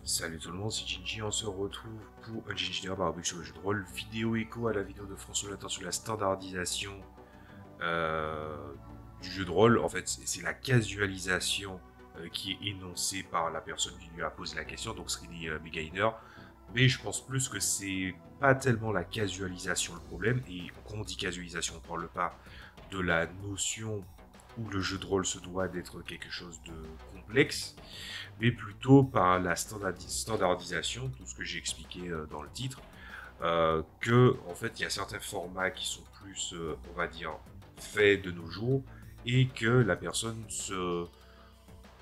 Salut tout le monde, c'est Ginji, on se retrouve pour un Ginji Barbecue sur le jeu de rôle, vidéo écho à la vidéo de François Latin sur la standardisation euh, du jeu de rôle. En fait, c'est la casualisation qui est énoncée par la personne qui lui a posé la question, donc Srini Begainer. Mais je pense plus que c'est pas tellement la casualisation le problème, et quand on dit casualisation, on parle pas de la notion où le jeu de rôle se doit d'être quelque chose de complexe, mais plutôt par la standardisation, tout ce que j'ai expliqué dans le titre, que en fait il y a certains formats qui sont plus, on va dire, faits de nos jours, et que la personne se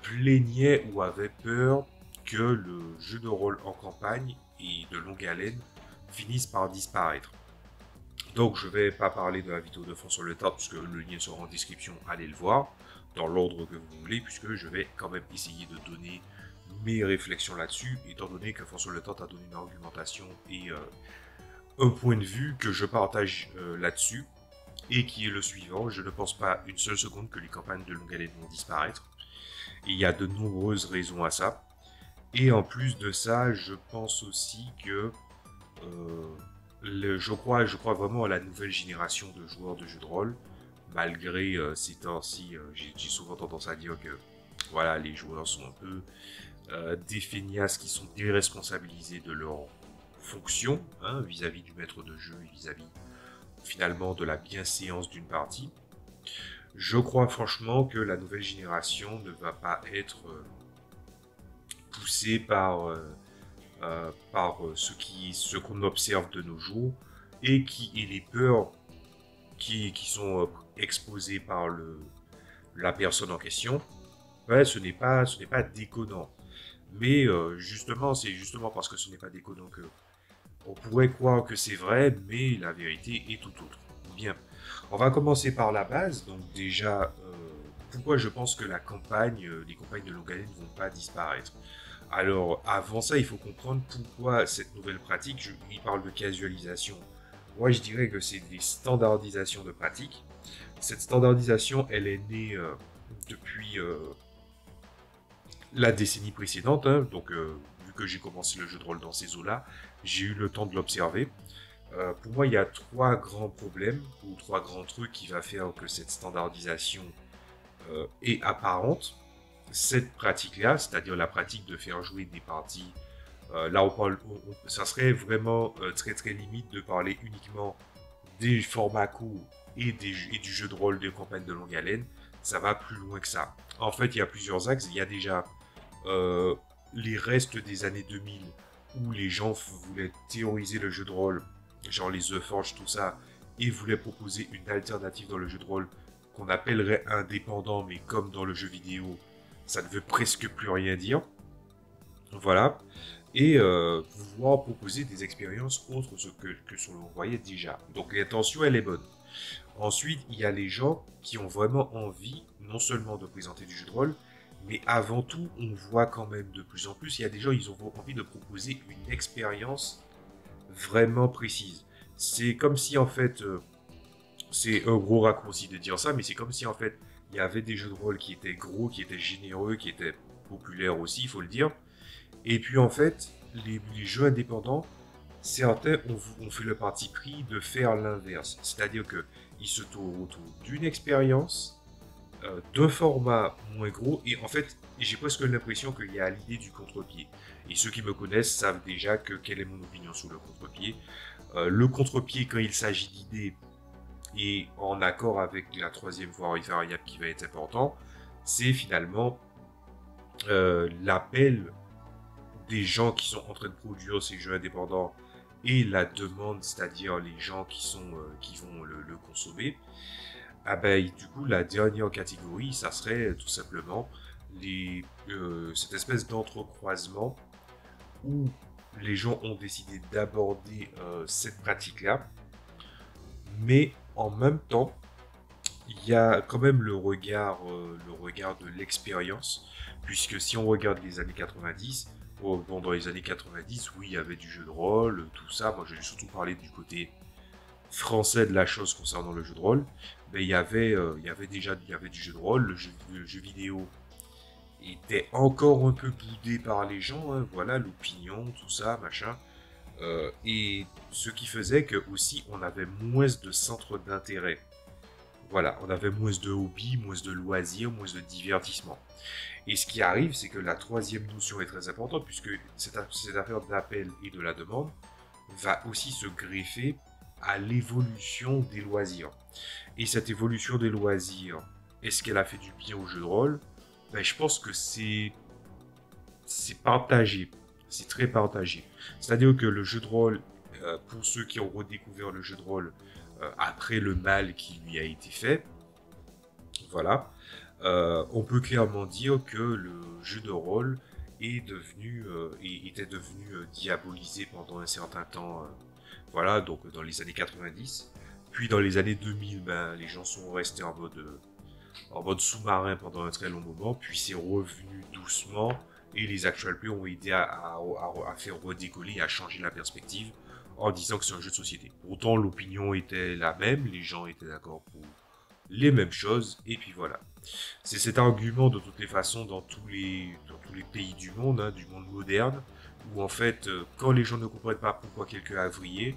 plaignait ou avait peur que le jeu de rôle en campagne et de longue haleine finisse par disparaître. Donc je vais pas parler de la vidéo de fond sur le tas, puisque le lien sera en description, allez le voir, dans l'ordre que vous voulez, puisque je vais quand même essayer de donner mes réflexions là-dessus, étant donné que François Le Temps a donné une argumentation et un point de vue que je partage là-dessus, et qui est le suivant. Je ne pense pas une seule seconde que les campagnes de longue haleine vont disparaître, et il y a de nombreuses raisons à ça. Et en plus de ça, je pense aussi que je crois vraiment à la nouvelle génération de joueurs de jeux de rôle, malgré ces temps-ci, j'ai souvent tendance à dire que voilà, les joueurs sont un peu des feignasses qui sont déresponsabilisés de leur fonction vis-à-vis du maître de jeu et vis-à-vis finalement de la bienséance d'une partie. Je crois franchement que la nouvelle génération ne va pas être poussée par ce qu'on observe de nos jours et les peurs qui sont exposées par la personne en question. Ouais, ce n'est pas déconnant. Mais justement, c'est justement parce que ce n'est pas déconnant que on pourrait croire que c'est vrai, mais la vérité est tout autre. Bien, on va commencer par la base. Donc déjà, pourquoi je pense que les campagnes de longue haleine ne vont pas disparaître. Alors, avant ça, il faut comprendre pourquoi cette nouvelle pratique, il parle de casualisation. Moi, je dirais que c'est des standardisations de pratiques. Cette standardisation, elle est née depuis la décennie précédente, donc vu que j'ai commencé le jeu de rôle dans ces eaux-là, j'ai eu le temps de l'observer. Pour moi, il y a trois grands problèmes ou trois grands trucs qui va faire que cette standardisation est apparente. Cette pratique-là, c'est-à-dire la pratique de faire jouer des parties, là on parle, ça serait vraiment très très limite de parler uniquement des formats courts et du jeu de rôle de campagne de longue haleine. Ça va plus loin que ça. En fait, il y a plusieurs axes. Il y a déjà euh, les restes des années 2000 où les gens voulaient théoriser le jeu de rôle, genre les The Forge, tout ça, et voulaient proposer une alternative dans le jeu de rôle qu'on appellerait indépendant, mais comme dans le jeu vidéo, ça ne veut presque plus rien dire. Voilà. Et pouvoir proposer des expériences autres que ce que l'on voyait déjà. Donc l'intention, elle est bonne. Ensuite, il y a les gens qui ont vraiment envie, non seulement de présenter du jeu de rôle, mais avant tout, on voit quand même de plus en plus, il y a des gens, ils ont envie de proposer une expérience vraiment précise. C'est comme si, en fait, c'est un gros raccourci de dire ça, mais c'est comme si, en fait, il y avait des jeux de rôle qui étaient gros, qui étaient généreux, qui étaient populaires aussi, il faut le dire. Et puis, en fait, les jeux indépendants, certains ont fait le parti pris de faire l'inverse. C'est-à-dire qu'ils se tournent autour d'une expérience, d'un format moins gros, et en fait, j'ai presque l'impression qu'il y a l'idée du contre-pied. Et ceux qui me connaissent savent déjà quelle est mon opinion sur le contre-pied. Le contre-pied, quand il s'agit d'idées, et en accord avec la troisième variable qui va être important, c'est finalement l'appel des gens qui sont en train de produire ces jeux indépendants et la demande, c'est-à-dire les gens qui vont le consommer. Ah ben, du coup, la dernière catégorie, ça serait tout simplement cette espèce d'entrecroisement où les gens ont décidé d'aborder cette pratique-là, mais en même temps, il y a quand même le regard de l'expérience, puisque si on regarde les années 90, bon, dans les années 90, oui, il y avait du jeu de rôle, tout ça. Moi, j'ai surtout parlé du côté français de la chose concernant le jeu de rôle. Mais il y avait du jeu de rôle, le jeu vidéo était encore un peu boudé par les gens, hein, voilà, l'opinion, tout ça, machin. Et ce qui faisait que aussi on avait moins de centres d'intérêt. Voilà, on avait moins de hobbies, moins de loisirs, moins de divertissement. Et ce qui arrive, c'est que la troisième notion est très importante, puisque cette affaire d'appel et de la demande va aussi se greffer à l'évolution des loisirs. Et cette évolution des loisirs, est-ce qu'elle a fait du bien au jeu de rôle? Ben, je pense que c'est partagé. C'est très partagé. C'est-à-dire que le jeu de rôle, pour ceux qui ont redécouvert le jeu de rôle après le mal qui lui a été fait, voilà, on peut clairement dire que le jeu de rôle était devenu diabolisé pendant un certain temps, voilà, donc dans les années 90. Puis dans les années 2000, ben, les gens sont restés en mode sous-marin pendant un très long moment, puis c'est revenu doucement, et les actual plays ont aidé à faire redécoller, à changer la perspective, en disant que c'est un jeu de société. Pourtant, l'opinion était la même, les gens étaient d'accord pour les mêmes choses, et puis voilà. C'est cet argument de toutes les façons dans tous les pays du monde, hein, du monde moderne, où en fait, quand les gens ne comprennent pas pourquoi quelqu'un a vrillé,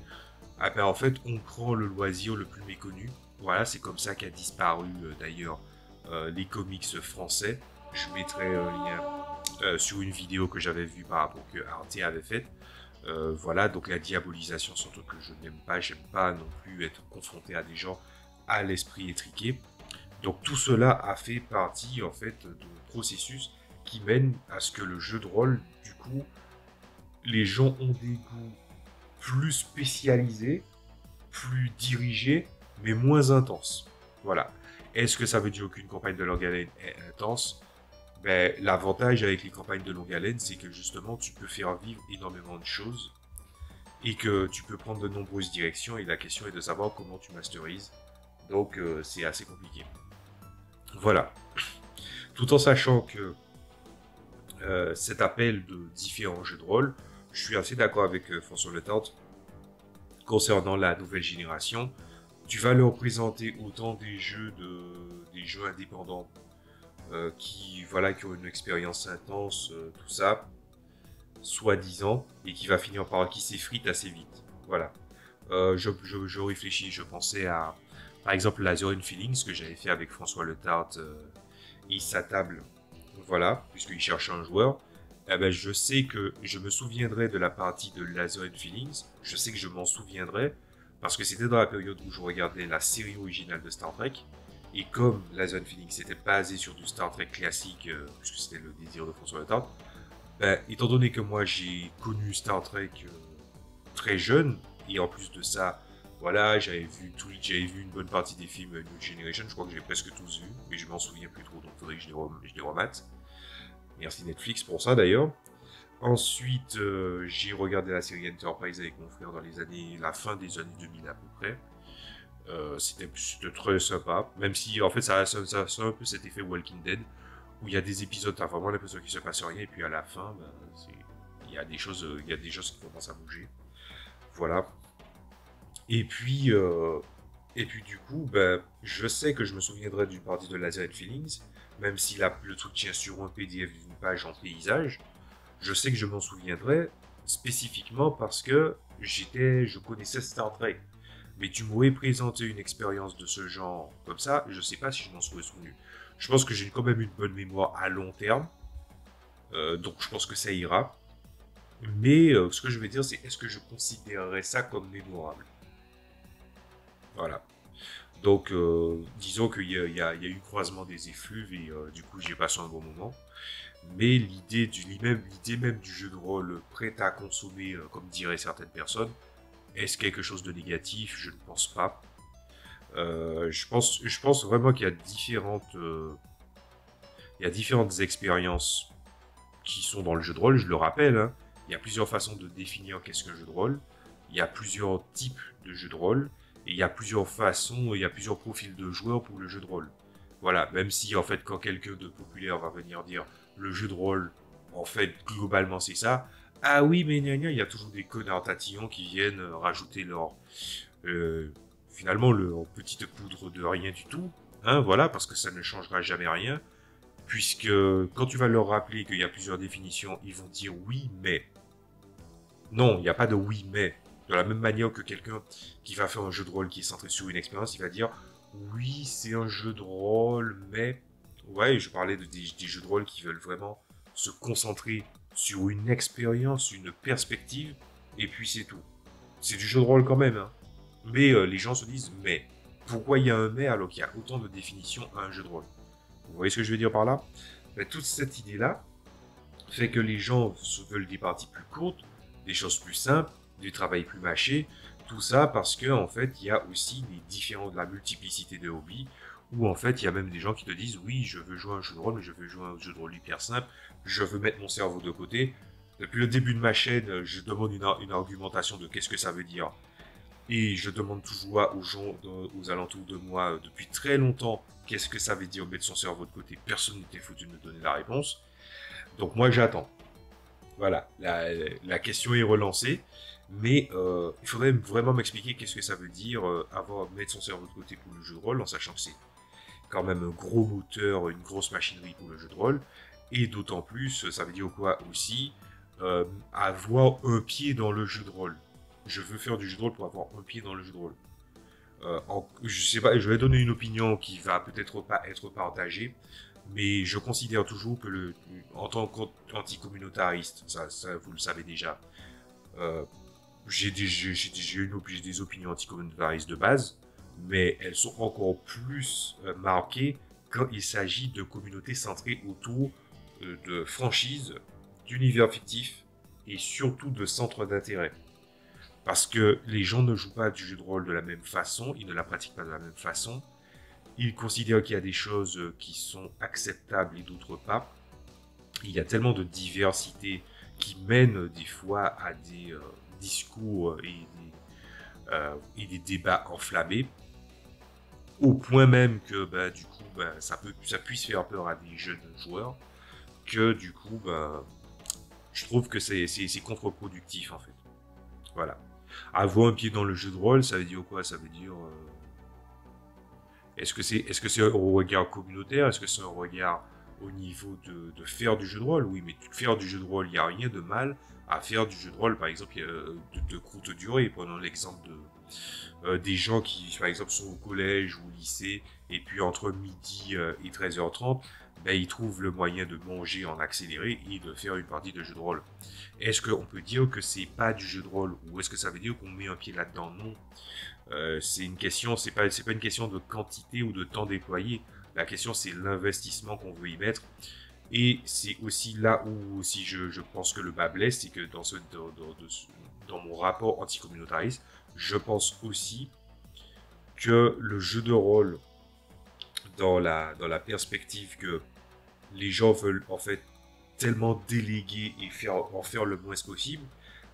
ah ben en fait, on prend le loisir le plus méconnu. Voilà, c'est comme ça qu'a disparu d'ailleurs les comics français. Je mettrai un lien sur une vidéo que j'avais vue par rapport que Arte avait faite. Voilà, donc la diabolisation, surtout que je n'aime pas, j'aime pas non plus être confronté à des gens à l'esprit étriqué. Donc tout cela a fait partie en fait de processus qui mène à ce que le jeu de rôle, du coup, les gens ont des goûts plus spécialisés, plus dirigés, mais moins intenses. Voilà. Est-ce que ça veut dire qu'une campagne de longue haleine est intense? Ben, l'avantage avec les campagnes de longue haleine, c'est que justement, tu peux faire vivre énormément de choses et que tu peux prendre de nombreuses directions et la question est de savoir comment tu masterises. Donc, c'est assez compliqué. Voilà. Tout en sachant que cet appel de différents jeux de rôle, je suis assez d'accord avec François Letarte concernant la nouvelle génération. Tu vas leur présenter autant des jeux indépendants voilà, qui ont une expérience intense, tout ça, soi-disant, et qui va finir qui s'effrite assez vite. Voilà. Je réfléchis, je pensais à, par exemple, Laser and Feelings, que j'avais fait avec François Letarte et sa table, voilà, puisqu'il cherchait un joueur. Eh ben, je sais que je me souviendrai de la partie de Laser and Feelings, je sais que je m'en souviendrai, parce que c'était dans la période où je regardais la série originale de Star Trek, et comme Laser and Feelings était basé sur du Star Trek classique, puisque c'était le désir de François Letarte, ben, étant donné que moi j'ai connu Star Trek très jeune, et en plus de ça, voilà, j'avais vu une bonne partie des films New Generation, je crois que j'ai presque tous vu, mais je m'en souviens plus trop, donc faudrait que je les remate. Merci Netflix pour ça d'ailleurs. Ensuite, j'ai regardé la série Enterprise avec mon frère dans la fin des années 2000 à peu près. C'était très sympa, même si en fait ça a un peu cet effet Walking Dead, où il y a des épisodes, t'as vraiment l'impression qu'il se passe rien, et puis à la fin, ben, il y a des choses qui commencent à bouger. Voilà. Et puis, du coup, ben, je sais que je me souviendrai du parti de Laser and Feelings, même si le truc tient sur un PDF d'une page en paysage. Je sais que je m'en souviendrai spécifiquement parce que je connaissais Star Trek. Mais tu m'aurais présenté une expérience de ce genre comme ça, je sais pas si je m'en serais souvenu. Je pense que j'ai quand même une bonne mémoire à long terme, donc je pense que ça ira. Mais ce que je vais dire, c'est est-ce que je considérerais ça comme mémorable? Voilà. Donc, disons qu'il y a eu croisement des effluves et du coup, j'ai passé un bon moment. Mais l'idée même du jeu de rôle prêt à consommer, comme diraient certaines personnes, est-ce quelque chose de négatif? Je ne pense pas. Je pense vraiment qu'il y a il y a différentes expériences qui sont dans le jeu de rôle, je le rappelle, hein. Il y a plusieurs façons de définir qu'est-ce qu'un jeu de rôle. Il y a plusieurs types de jeux de rôle. Et il y a plusieurs façons, il y a plusieurs profils de joueurs pour le jeu de rôle. Voilà, même si en fait quand quelqu'un de populaire va venir dire le jeu de rôle, en fait globalement c'est ça. Ah oui mais gna gna, il y a toujours des connards tatillons qui viennent rajouter euh, finalement leur petite poudre de rien du tout. Hein, voilà, parce que ça ne changera jamais rien. puisque quand tu vas leur rappeler qu'il y a plusieurs définitions, ils vont dire oui, mais. Non, il n'y a pas de oui, mais. De la même manière que quelqu'un qui va faire un jeu de rôle qui est centré sur une expérience, il va dire oui, c'est un jeu de rôle, mais. Ouais, je parlais des jeux de rôle qui veulent vraiment se concentrer sur une expérience, une perspective, et puis c'est tout. C'est du jeu de rôle quand même, hein. Mais les gens se disent mais. Pourquoi il y a un mais alors qu'il y a autant de définitions à un jeu de rôle? Vous voyez ce que je veux dire par là? Ben, toute cette idée-là fait que les gens veulent des parties plus courtes, des choses plus simples, du travail plus mâché, tout ça parce que en fait il y a aussi les différents de la multiplicité de hobbies où en fait il y a même des gens qui te disent oui je veux jouer à un jeu de rôle mais je veux jouer à un jeu de rôle hyper simple, je veux mettre mon cerveau de côté. Depuis le début de ma chaîne, je demande une argumentation de qu'est-ce que ça veut dire. Et je demande toujours aux gens aux alentours de moi depuis très longtemps qu'est-ce que ça veut dire mettre son cerveau de côté. Personne n'était foutu de me donner la réponse. Donc moi j'attends. Voilà, la question est relancée. Mais il faudrait vraiment m'expliquer qu'est-ce que ça veut dire mettre son cerveau de côté pour le jeu de rôle, en sachant que c'est quand même un gros moteur, une grosse machinerie pour le jeu de rôle. Et d'autant plus, ça veut dire quoi aussi avoir un pied dans le jeu de rôle. Je veux faire du jeu de rôle pour avoir un pied dans le jeu de rôle. Je sais pas, je vais donner une opinion qui va peut-être pas être partagée, mais je considère toujours que en tant qu'anticommunautariste, ça vous le savez déjà, euh, j'ai des opinions anticommunautaristes de base, mais elles sont encore plus marquées quand il s'agit de communautés centrées autour de franchises, d'univers fictifs et surtout de centres d'intérêt. Parce que les gens ne jouent pas du jeu de rôle de la même façon, ils ne la pratiquent pas de la même façon, ils considèrent qu'il y a des choses qui sont acceptables et d'autres pas. Il y a tellement de diversité qui mène des fois à des discours et des débats enflammés, au point même que bah, du coup ça puisse faire peur à des jeunes joueurs, que du coup bah, je trouve que c'est contre-productif en fait. Voilà. Avoir un pied dans le jeu de rôle, ça veut dire quoi? Ça veut dire est-ce que c'est un regard communautaire? Est-ce que c'est un regard au niveau de faire du jeu de rôle? Oui, mais faire du jeu de rôle, il n'y a rien de mal à faire du jeu de rôle, par exemple, de courte durée. Prenons l'exemple des gens qui, par exemple, sont au collège ou au lycée, et puis entre midi et 13h30, ben, ils trouvent le moyen de manger en accéléré et de faire une partie de jeu de rôle. Est-ce qu'on peut dire que c'est pas du jeu de rôle? Ou est-ce que ça veut dire qu'on met un pied là-dedans? Non. C'est une question, c'est pas une question de quantité ou de temps déployé. La question, c'est l'investissement qu'on veut y mettre. Et c'est aussi là où si je pense que le bas blesse, c'est que dans mon rapport anticommunautariste, je pense aussi que le jeu de rôle, dans la perspective que les gens veulent en fait tellement déléguer et en faire le moins possible,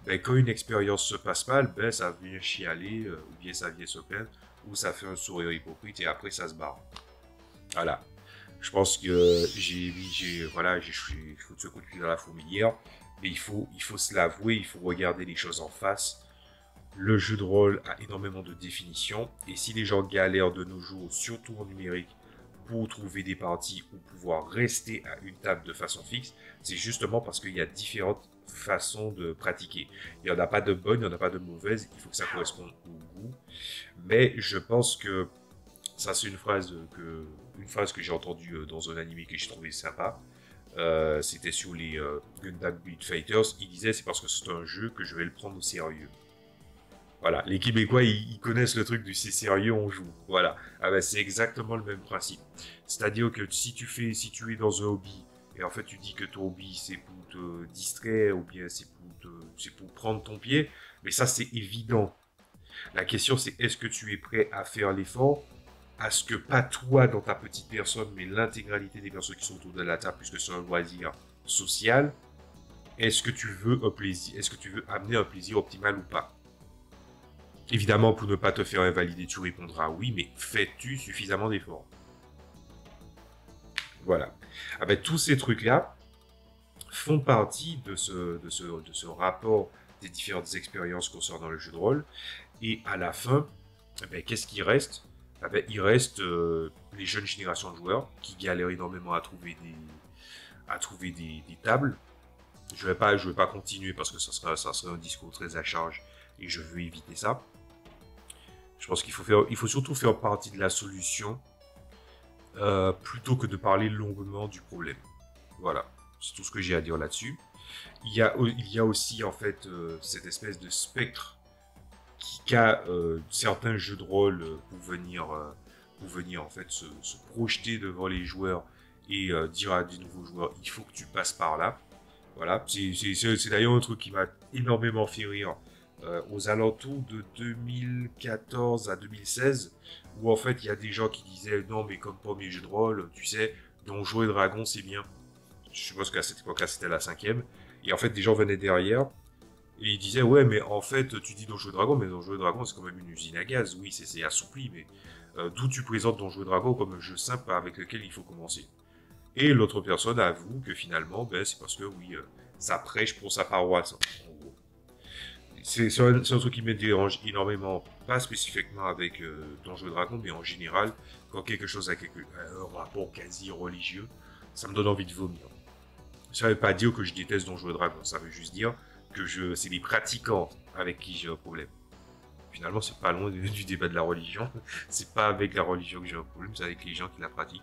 ben, quand une expérience se passe mal, ben, ça vient chialer, ou bien ça vient se plaindre, ou ça fait un sourire hypocrite et après ça se barre. Voilà. Je pense que voilà, j'ai foutu ce coup de pied dans la fourmilière, mais il faut se l'avouer, il faut regarder les choses en face. Le jeu de rôle a énormément de définitions, et si les gens galèrent de nos jours, surtout en numérique, pour trouver des parties ou pouvoir rester à une table de façon fixe, c'est justement parce qu'il y a différentes façons de pratiquer. Il n'y en a pas de bonne, il n'y en a pas de mauvaise, il faut que ça corresponde au goût. Mais je pense que ça, c'est une phrase que j'ai entendue dans un anime que j'ai trouvé sympa. C'était sur les Gundam Build Fighters. Il disait c'est parce que c'est un jeu que je vais le prendre au sérieux. Voilà, les Québécois, ils connaissent le truc du c'est sérieux, on joue. Voilà, ah ben, c'est exactement le même principe. C'est-à-dire que si tu es dans un hobby, et en fait tu dis que ton hobby c'est pour te distraire, ou bien c'est pour prendre ton pied, mais ça c'est évident. La question c'est est-ce que tu es prêt à faire l'effort à ce que pas toi dans ta petite personne, mais l'intégralité des personnes qui sont autour de la table, puisque c'est un loisir social, est-ce que tu veux un plaisir, est-ce que tu veux amener un plaisir optimal ou pas? Évidemment, pour ne pas te faire invalider, tu répondras oui, mais fais-tu suffisamment d'efforts? Voilà. Ah ben, tous ces trucs-là font partie de ce rapport des différentes expériences concernant le jeu de rôle. Et à la fin, eh ben, qu'est-ce qui reste? Eh ben, il reste les jeunes générations de joueurs qui galèrent énormément à trouver des tables. Je vais pas continuer parce que ça serait un discours très à charge et je veux éviter ça. Je pense il faut surtout faire partie de la solution plutôt que de parler longuement du problème. Voilà, c'est tout ce que j'ai à dire là-dessus. Il y a aussi en fait cette espèce de spectre qu'a certains jeux de rôle pour venir en fait se projeter devant les joueurs et dire à des nouveaux joueurs il faut que tu passes par là. Voilà, c'est d'ailleurs un truc qui m'a énormément fait rire aux alentours de 2014 à 2016, où en fait il y a des gens qui disaient non mais comme premier jeu de rôle, tu sais, Donjons et Dragons c'est bien. Je suppose qu'à cette époque-là c'était la cinquième, et en fait des gens venaient derrière et ils disaient ouais mais en fait tu dis Donjons et Dragons, mais Donjons et Dragons c'est quand même une usine à gaz, oui c'est assoupli, mais d'où tu présentes Donjons et Dragons comme un jeu simple avec lequel il faut commencer. Et l'autre personne avoue que finalement, ben, c'est parce que oui, ça prêche pour sa paroisse. En gros. C'est un truc qui me dérange énormément, pas spécifiquement avec Donjons et Dragons, mais en général, quand quelque chose a un rapport quasi religieux, ça me donne envie de vomir. Ça ne veut pas dire que je déteste Donjons et Dragons, ça veut juste dire que c'est les pratiquants avec qui j'ai un problème. Finalement, c'est pas loin du débat de la religion. C'est pas avec la religion que j'ai un problème, c'est avec les gens qui la pratiquent.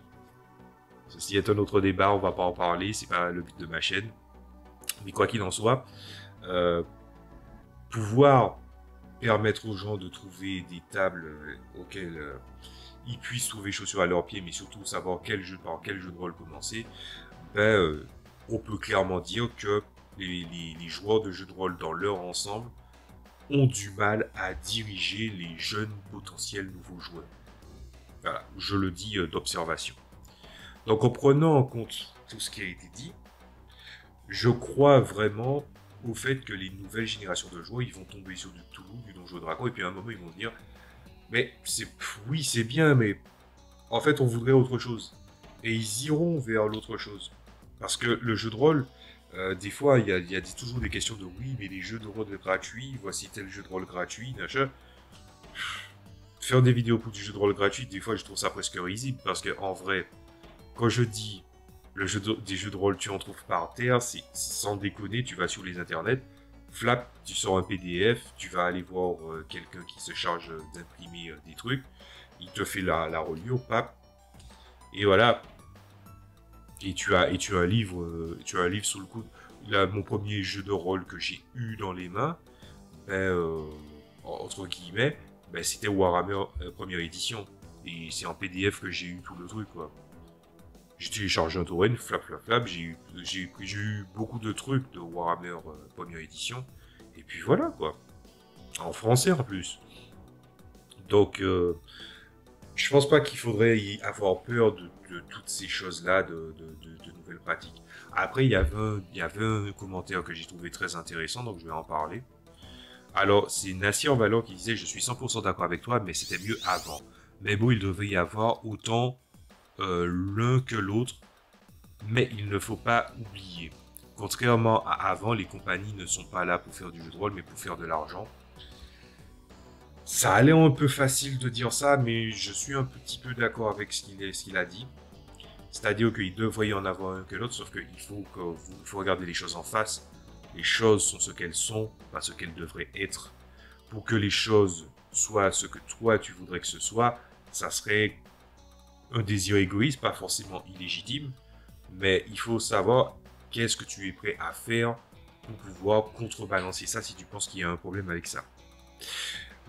Ceci est un autre débat, on va pas en parler, c'est pas le but de ma chaîne. Mais quoi qu'il en soit, euh, pouvoir permettre aux gens de trouver des tables auxquelles ils puissent trouver chaussures à leurs pieds, mais surtout savoir par quel jeu de rôle commencer, ben, on peut clairement dire que les joueurs de jeux de rôle dans leur ensemble ont du mal à diriger les jeunes potentiels nouveaux joueurs. Voilà, je le dis d'observation. Donc en prenant en compte tout ce qui a été dit, je crois vraiment au fait que les nouvelles générations de joueurs, ils vont tomber sur du Cthulhu, du Donjon et Dragon, et puis à un moment ils vont se dire, mais oui c'est bien, mais en fait on voudrait autre chose. Et ils iront vers l'autre chose. Parce que le jeu de rôle, des fois il y a toujours des questions de oui, mais les jeux de rôle gratuits, voici tel jeu de rôle gratuit, machin. Faire des vidéos pour du jeu de rôle gratuit, des fois je trouve ça presque risible, parce que en vrai, quand je dis des jeux de rôle, tu en trouves par terre, c'est sans déconner, tu vas sur les internets, flap, tu sors un PDF, tu vas aller voir quelqu'un qui se charge d'imprimer des trucs, il te fait la reliure, pap, et voilà. Et tu as un livre, sous le coude. Là, mon premier jeu de rôle que j'ai eu dans les mains, ben, entre guillemets, ben, c'était Warhammer première édition. Et c'est en PDF que j'ai eu tout le truc, quoi. J'ai téléchargé un torrent, flap, flap, flap. J'ai eu beaucoup de trucs de Warhammer première édition. Et puis voilà, quoi. En français, en plus. Donc, je pense pas qu'il faudrait y avoir peur de toutes ces choses-là, de nouvelles pratiques. Après, il y avait un commentaire que j'ai trouvé très intéressant, donc je vais en parler. Alors, c'est Nassir Valor qui disait « Je suis 100% d'accord avec toi, mais c'était mieux avant. Mais bon, il devrait y avoir autant l'un que l'autre, mais il ne faut pas oublier. Contrairement à avant, les compagnies ne sont pas là pour faire du jeu de rôle, mais pour faire de l'argent. » Ça allait un peu facile de dire ça, mais je suis un petit peu d'accord avec ce qu'il a dit. C'est-à-dire qu'il devrait y en avoir un que l'autre, sauf qu'il faut regarder les choses en face. Les choses sont ce qu'elles sont, pas ce qu'elles devraient être. Pour que les choses soient ce que toi tu voudrais que ce soit, ça serait un désir égoïste, pas forcément illégitime, mais il faut savoir qu'est-ce que tu es prêt à faire pour pouvoir contrebalancer ça si tu penses qu'il y a un problème avec ça.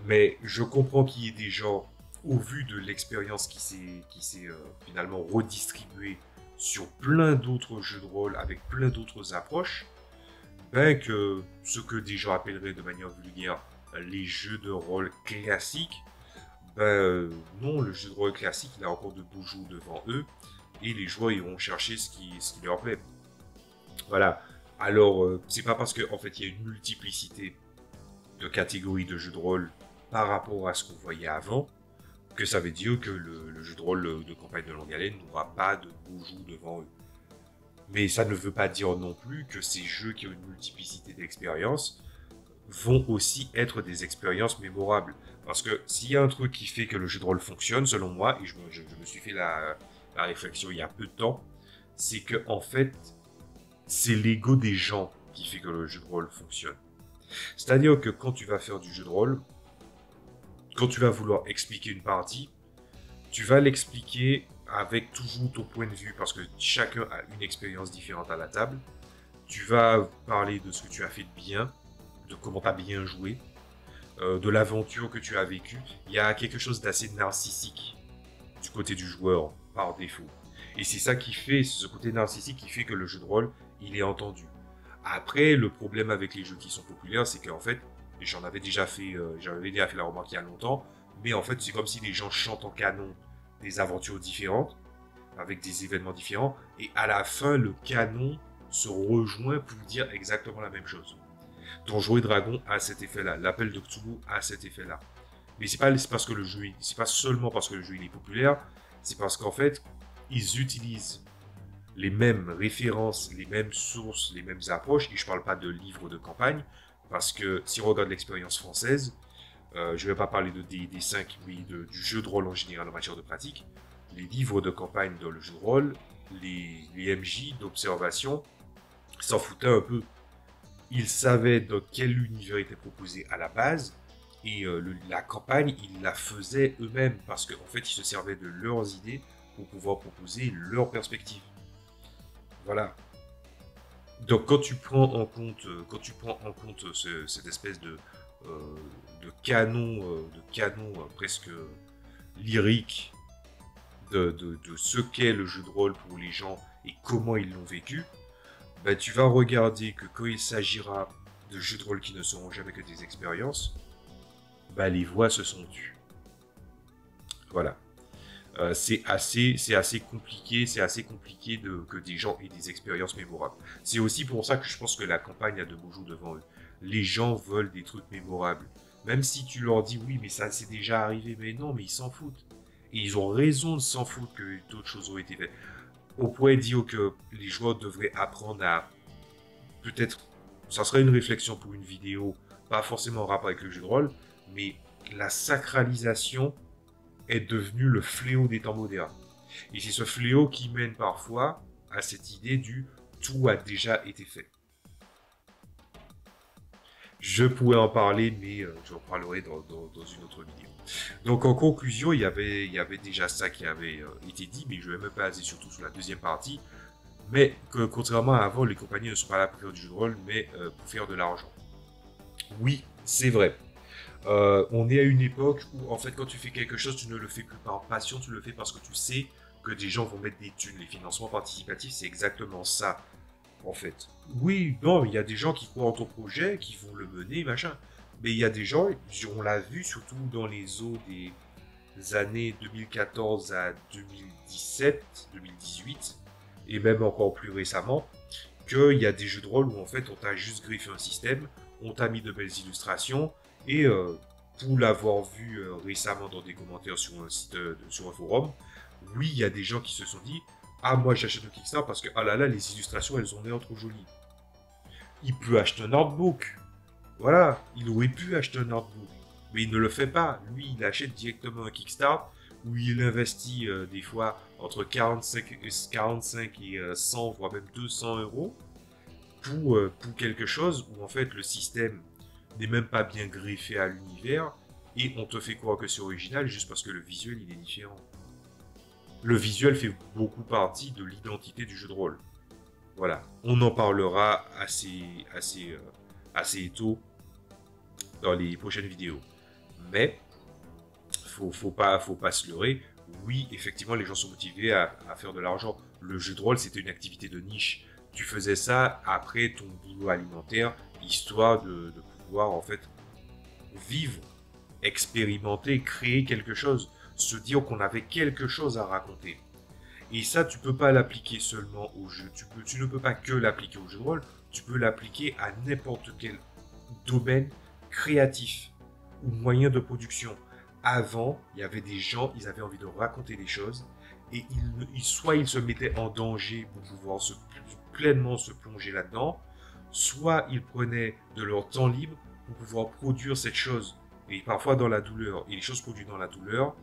Mais je comprends qu'il y ait des gens, au vu de l'expérience qui s'est finalement redistribuée sur plein d'autres jeux de rôle avec plein d'autres approches, ben que ce que des gens appelleraient de manière vulgaire les jeux de rôle classiques, ben non, le jeu de rôle classique il a encore de beaux jours devant eux et les joueurs iront chercher ce qui leur plaît. Voilà. Alors c'est pas parce qu'en fait il y a une multiplicité de catégories de jeux de rôle par rapport à ce qu'on voyait avant, que ça veut dire que le jeu de rôle de campagne de longue haleine n'aura pas de beaux jours devant eux. Mais ça ne veut pas dire non plus que ces jeux qui ont une multiplicité d'expériences vont aussi être des expériences mémorables. Parce que s'il y a un truc qui fait que le jeu de rôle fonctionne, selon moi, et je me suis fait la réflexion il y a peu de temps, c'est que en fait, c'est l'ego des gens qui fait que le jeu de rôle fonctionne. C'est-à-dire que quand tu vas faire du jeu de rôle, quand tu vas vouloir expliquer une partie, tu vas l'expliquer avec toujours ton point de vue, parce que chacun a une expérience différente à la table. Tu vas parler de ce que tu as fait de bien, de comment tu as bien joué, de l'aventure que tu as vécue. Il y a quelque chose d'assez narcissique du côté du joueur, par défaut. Et c'est ça qui fait, ce côté narcissique qui fait que le jeu de rôle, il est entendu. Après, le problème avec les jeux qui sont populaires, c'est qu'en fait, j'avais déjà fait la remarque il y a longtemps, mais en fait, c'est comme si les gens chantent en canon des aventures différentes, avec des événements différents, et à la fin, le canon se rejoint pour dire exactement la même chose. Donjons et Dragons a cet effet-là, l'appel de Cthulhu a cet effet-là. Mais c'est parce que le jeu, c'est pas seulement parce que le jeu il est populaire, c'est parce qu'en fait, ils utilisent les mêmes références, les mêmes sources, les mêmes approches, et je parle pas de livres de campagne, parce que si on regarde l'expérience française, je vais pas parler de D5, mais du jeu de rôle en général en matière de pratique, les livres de campagne dans le jeu de rôle, les MJ d'observation, s'en foutaient un peu. Ils savaient dans quel univers était proposé à la base, et la campagne, ils la faisaient eux-mêmes, parce qu'en fait, ils se servaient de leurs idées pour pouvoir proposer leur perspective. Voilà. Donc quand tu prends en compte cette espèce de canon presque lyrique de ce qu'est le jeu de rôle pour les gens et comment ils l'ont vécu, ben, tu vas regarder que quand il s'agira de jeux de rôle qui ne seront jamais que des expériences, ben, les voix se sont tues. Voilà. C'est assez compliqué, que des gens aient des expériences mémorables. C'est aussi pour ça que je pense que la campagne a de beaux jours devant eux. Les gens veulent des trucs mémorables. Même si tu leur dis oui, mais ça c'est déjà arrivé, mais non, mais ils s'en foutent. Et ils ont raison de s'en foutre que d'autres choses ont été faites. On pourrait dire que les joueurs devraient apprendre à... Peut-être, ça serait une réflexion pour une vidéo, pas forcément en rapport avec le jeu de rôle, mais la sacralisation est devenu le fléau des temps modernes. Et c'est ce fléau qui mène parfois à cette idée du tout a déjà été fait. Je pourrais en parler, mais j'en parlerai dans une autre vidéo. Donc en conclusion, il y avait déjà ça qui avait été dit, mais je vais me baser surtout sur la deuxième partie. Mais que contrairement à avant, les compagnies ne sont pas là pour faire du jeu de rôle, mais pour faire de l'argent. Oui, c'est vrai. On est à une époque où, en fait, quand tu fais quelque chose, tu ne le fais plus par passion, tu le fais parce que tu sais que des gens vont mettre des thunes. Les financements participatifs, c'est exactement ça, en fait. Oui, non, il y a des gens qui croient en ton projet, qui vont le mener, machin. Mais il y a des gens, on l'a vu surtout dans les eaux des années 2014 à 2017, 2018, et même encore plus récemment, qu'il y a des jeux de rôle où, en fait, on t'a juste griffé un système, on t'a mis de belles illustrations, et pour l'avoir vu récemment dans des commentaires sur un site, sur un forum, oui, il y a des gens qui se sont dit « Ah, moi j'achète le Kickstarter parce que, ah là là, les illustrations, elles ont l'air trop jolies. » Il peut acheter un artbook. Voilà, il aurait pu acheter un artbook. Mais il ne le fait pas. Lui, il achète directement un Kickstarter où il investit des fois entre 45 et 100, voire même 200 euros pour quelque chose où en fait le système n'est même pas bien greffé à l'univers et on te fait croire que c'est original juste parce que le visuel il est différent. Le visuel fait beaucoup partie de l'identité du jeu de rôle. Voilà, on en parlera assez tôt dans les prochaines vidéos. Mais faut pas se leurrer. Oui, effectivement, les gens sont motivés à faire de l'argent. Le jeu de rôle, c'était une activité de niche. Tu faisais ça après ton boulot alimentaire, histoire de pouvoir en fait vivre, expérimenter, créer quelque chose, se dire qu'on avait quelque chose à raconter. Et ça, tu peux pas l'appliquer seulement au jeu. Tu ne peux pas que l'appliquer au jeu de rôle, tu peux l'appliquer à n'importe quel domaine créatif ou moyen de production. Avant, il y avait des gens, ils avaient envie de raconter des choses et soit ils se mettaient en danger pour pouvoir pleinement se plonger là-dedans, soit ils prenaient de leur temps libre pour pouvoir produire cette chose. Et parfois dans la douleur. Et les choses produites dans la douleur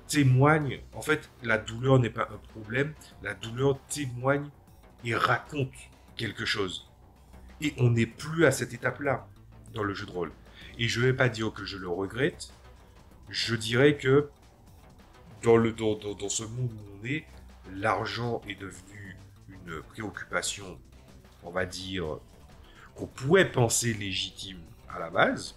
témoignent. En fait, la douleur n'est pas un problème. La douleur témoigne et raconte quelque chose. Et on n'est plus à cette étape-là dans le jeu de rôle. Et je ne vais pas dire que je le regrette. Je dirais que dans ce monde où on est, l'argent est devenu une préoccupation, on va dire, qu'on pourrait penser légitime à la base,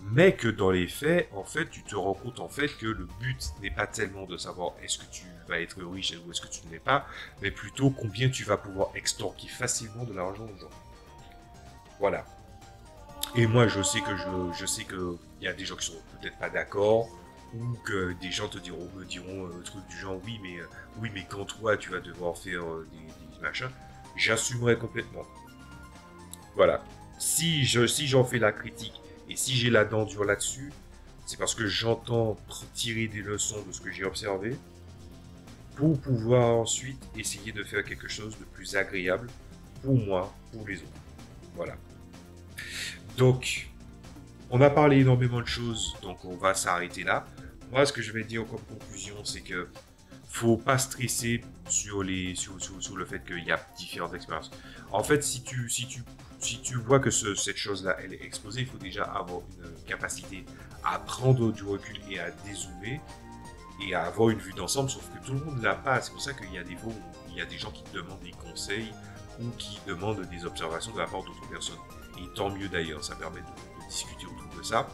mais que dans les faits, en fait, tu te rends compte en fait que le but n'est pas tellement de savoir est-ce que tu vas être riche ou est-ce que tu ne l'es pas, mais plutôt combien tu vas pouvoir extorquer facilement de l'argent aux gens. Voilà. Et moi, je sais que il y a des gens qui sont peut-être pas d'accord, ou que des gens me diront un truc du genre oui, mais quand toi tu vas devoir faire des machins, j'assumerai complètement. Voilà. Si j'en fais la critique et si j'ai la dent dure là-dessus, c'est parce que j'entends tirer des leçons de ce que j'ai observé pour pouvoir ensuite essayer de faire quelque chose de plus agréable pour moi, pour les autres. Voilà. Donc, on a parlé énormément de choses, donc on va s'arrêter là. Moi, ce que je vais dire comme conclusion, c'est que faut pas stresser sur le fait qu'il y a différentes expériences. En fait, si tu vois que cette chose-là, elle est exposée, il faut déjà avoir une capacité à prendre du recul et à dézoomer et à avoir une vue d'ensemble, sauf que tout le monde ne l'a pas. C'est pour ça qu'il y a des fois où il y a des gens qui te demandent des conseils ou qui demandent des observations de la part d'autres personnes. Et tant mieux d'ailleurs, ça permet de discuter autour de ça.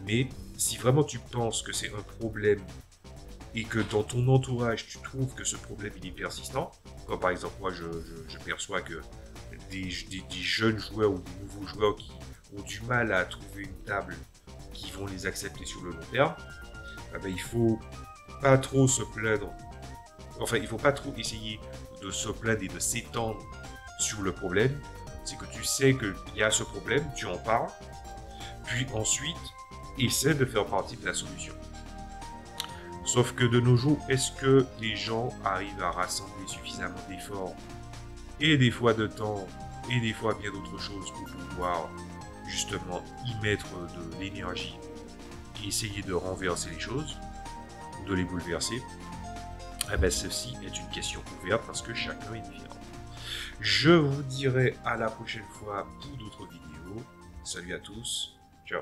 Mais si vraiment tu penses que c'est un problème et que dans ton entourage tu trouves que ce problème il est persistant, comme par exemple moi je perçois que des jeunes joueurs ou des nouveaux joueurs qui ont du mal à trouver une table qui vont les accepter sur le long terme, eh ben, il faut pas trop se plaindre. Enfin, il faut pas trop essayer de se plaindre et de s'étendre sur le problème. C'est que tu sais qu'il y a ce problème, tu en parles, puis ensuite, essaie de faire partie de la solution. Sauf que de nos jours, est-ce que les gens arrivent à rassembler suffisamment d'efforts et des fois de temps et des fois bien d'autres choses pour pouvoir justement y mettre de l'énergie et essayer de renverser les choses, de les bouleverser? Eh bien, ceci est une question ouverte parce que chacun est différent. Je vous dirai à la prochaine fois pour d'autres vidéos. Salut à tous, ciao.